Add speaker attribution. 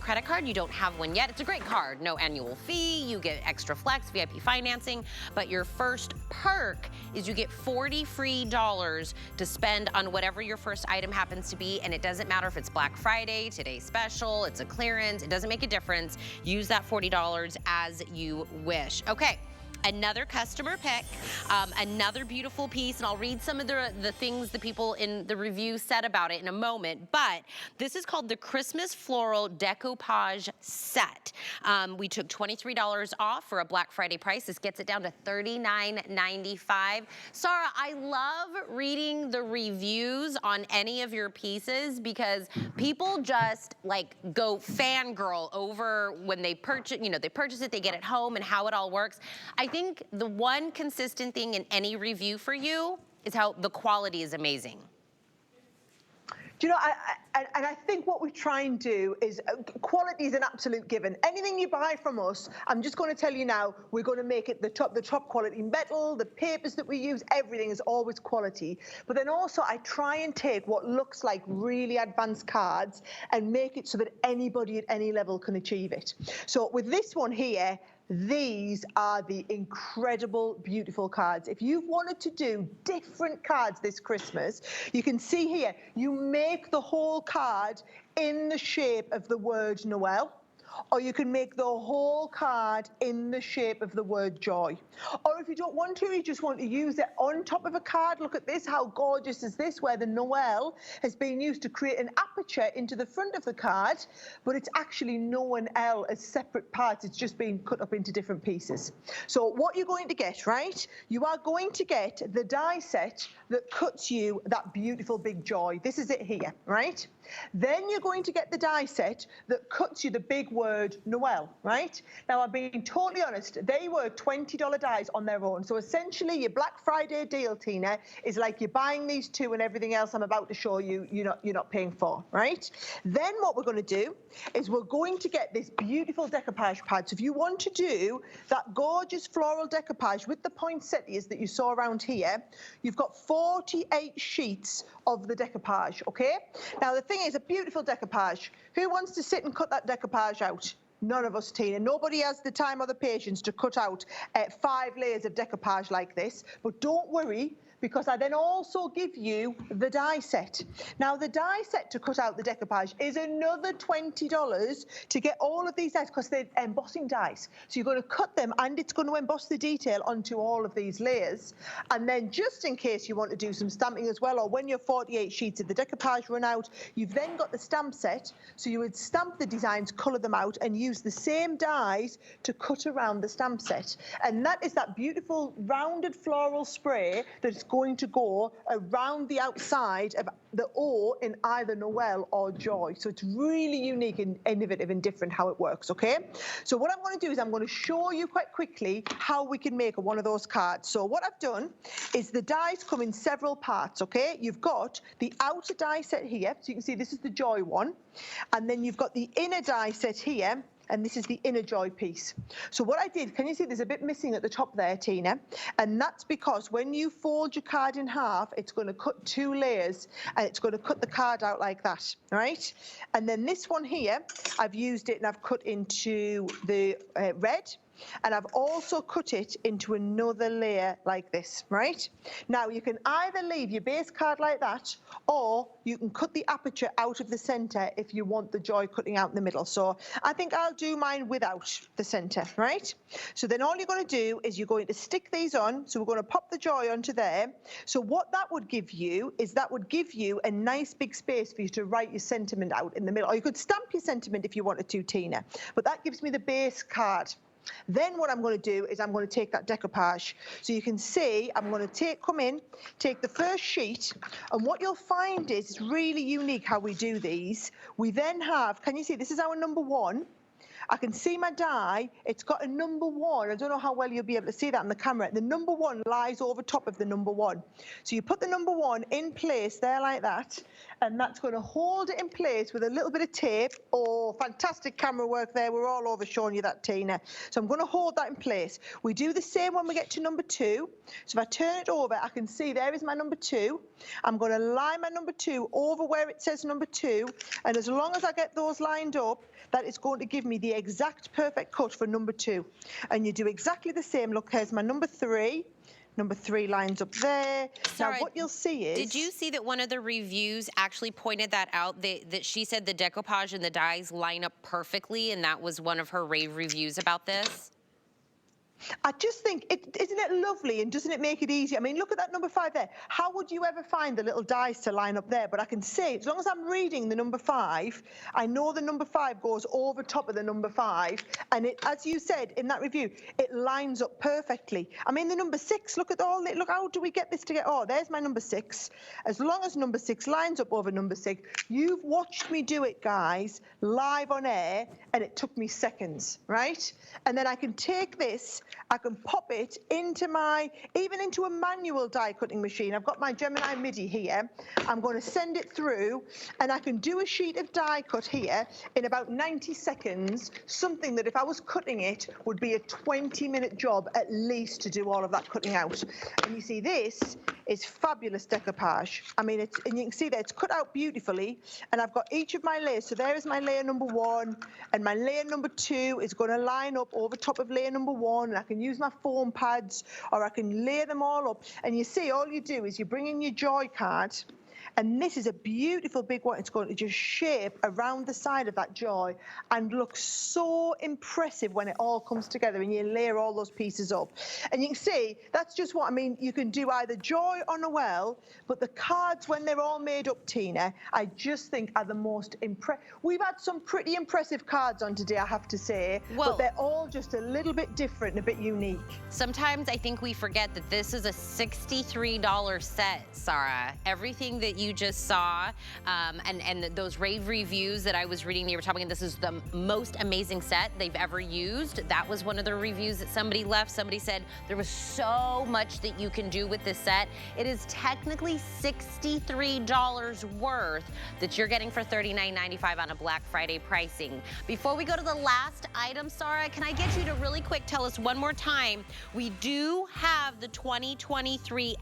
Speaker 1: credit card, you don't have one yet, it's a great card. No annual fee, you get extra flex, VIP financing, but your first perk is you get $40 free to spend on whatever your first item happens to be, and it doesn't matter if it's Black Friday, today's special, it's a clearance, it doesn't make a difference. Use that $40 as you wish. Okay. Another customer pick, another beautiful piece, and I'll read some of the things the people in the review said about it in a moment, but this is called the Christmas Floral Decoupage Set. We took $23 off for a Black Friday price. This gets it down to $39.95. Sarah, I love reading the reviews on any of your pieces because people just like go fangirl over when they purchase, they purchase it, they get it home and how it all works. I think the one consistent thing in any review for you is how the quality is amazing.
Speaker 2: Do you know, I think what we try and do is, quality is an absolute given. Anything you buy from us, I'm just going to tell you now, we're going to make it the top quality metal, the papers that we use, everything is always quality. But then also I try and take what looks like really advanced cards and make it so that anybody at any level can achieve it. So with this one here, these are the incredible, beautiful cards. If you've wanted to do different cards this Christmas, you can see here, you make the whole card in the shape of the word Noel, or you can make the whole card in the shape of the word joy. Or if you don't want to, you just want to use it on top of a card. Look at this, how gorgeous is this, where the Noel has been used to create an aperture into the front of the card, but it's actually Noel as separate parts. It's just been cut up into different pieces. So what you're going to get, right, you are going to get the die set that cuts you that beautiful big joy. This is it here, right? Then you're going to get the die set that cuts you the big word Noel, right? Now, I'm being totally honest, they were $20 dies on their own. So essentially your Black Friday deal, Tina, is like you're buying these two and everything else I'm about to show you, you're not paying for, right? Then what we're going to do is we're going to get this beautiful decoupage pad. So if you want to do that gorgeous floral decoupage with the poinsettias that you saw around here, you've got 48 sheets of the decoupage, okay? Now, the thing is, a beautiful decoupage. Who wants to sit and cut that decoupage out? None of us, Tina. Nobody has the time or the patience to cut out 5 layers of decoupage like this. But don't worry, because I then also give you the die set. Now, the die set to cut out the decoupage is another $20 to get all of these dies, because they're embossing dies. So you're going to cut them, and it's going to emboss the detail onto all of these layers. And then just in case you want to do some stamping as well, or when your 48 sheets of the decoupage run out, you've then got the stamp set. So you would stamp the designs, colour them out, and use the same dies to cut around the stamp set. And that is that beautiful rounded floral spray that's going to go around the outside of the O in either Noel or joy. So it's really unique and innovative and different how it works, okay? So what I'm going to do is I'm going to show you quite quickly how we can make one of those cards. So what I've done is the dies come in several parts, okay? You've got the outer die set here, so you can see this is the joy one, and then you've got the inner die set here, and this is the inner joy piece. So what I did, can you see there's a bit missing at the top there, Tina? And that's because when you fold your card in half, it's going to cut 2 layers, and it's going to cut the card out like that, right? And then this one here, I've used it and I've cut into the red, and I've also cut it into another layer like this, right? Now, you can either leave your base card like that, or you can cut the aperture out of the center if you want the joy cutting out in the middle. So I think I'll do mine without the center, right? So then all you're going to do is you're going to stick these on. So we're going to pop the joy onto there. So what that would give you is that would give you a nice big space for you to write your sentiment out in the middle. Or you could stamp your sentiment if you wanted to, Tina. But that gives me the base card. Then what I'm going to do is I'm going to take that decoupage. So you can see I'm going to come in, take the first sheet, and what you'll find is it's really unique how we do these. We then have, can you see, this is our number 1. I can see my die. It's got a number 1. I don't know how well you'll be able to see that on the camera. The number 1 lies over top of the number 1. So you put the number 1 in place there like that, and that's going to hold it in place with a little bit of tape. Oh, fantastic camera work there. We're all over showing you that, Tina. So I'm going to hold that in place. We do the same when we get to number 2. So if I turn it over, I can see there is my number 2. I'm going to line my number 2 over where it says number 2, and as long as I get those lined up, that is going to give me the exact perfect cut for number 2. And you do exactly the same. Look, here's my number 3. Number 3 lines up there.
Speaker 1: Sarah,
Speaker 2: now what you'll see is...
Speaker 1: Did you see that one of the reviews actually pointed that out, that she said the decoupage and the dies line up perfectly, and that was one of her rave reviews about this?
Speaker 2: I just think, isn't it lovely, and doesn't it make it easy? I mean, look at that number 5 there. How would you ever find the little dies to line up there? But I can say, as long as I'm reading the number 5, I know the number 5 goes over top of the number 5, and it, as you said in that review, it lines up perfectly. I mean, the number 6, look, how do we get this to get, oh, there's my number 6. As long as number 6 lines up over number 6, you've watched me do it, guys, live on air, and it took me seconds, right? And then I can take this, I can pop it into even into a manual die cutting machine. I've got my Gemini MIDI here. I'm going to send it through, and I can do a sheet of die cut here in about 90 seconds, something that if I was cutting it would be a 20-minute job at least to do all of that cutting out. And you see, this is fabulous decoupage. I mean, and you can see that it's cut out beautifully, and I've got each of my layers. So there is my layer number 1, and my layer number 2 is going to line up over top of layer number 1, and I can use my foam pads, or I can lay them all up. And you see, all you do is you bring in your joy card, and this is a beautiful big one. It's going to just shape around the side of that joy and look so impressive when it all comes together and you layer all those pieces up. And you can see, that's just what I mean. You can do either joy or Noel, but the cards, when they're all made up, Tina, I just think are the most impressive. We've had some pretty impressive cards on today, I have to say, but they're all just a little bit different and a bit unique.
Speaker 1: Sometimes I think we forget that this is a $63 set, Sarah. Everything that you just saw, and those rave reviews that I was reading, they were talking, this is the most amazing set they've ever used. That was one of the reviews that somebody left. Somebody said there was so much that you can do with this set. It is technically $63 worth that you're getting for $39.95 on a Black Friday pricing. Before we go to the last item, Sarah, can I get you to really quick tell us one more time, we do have the 2023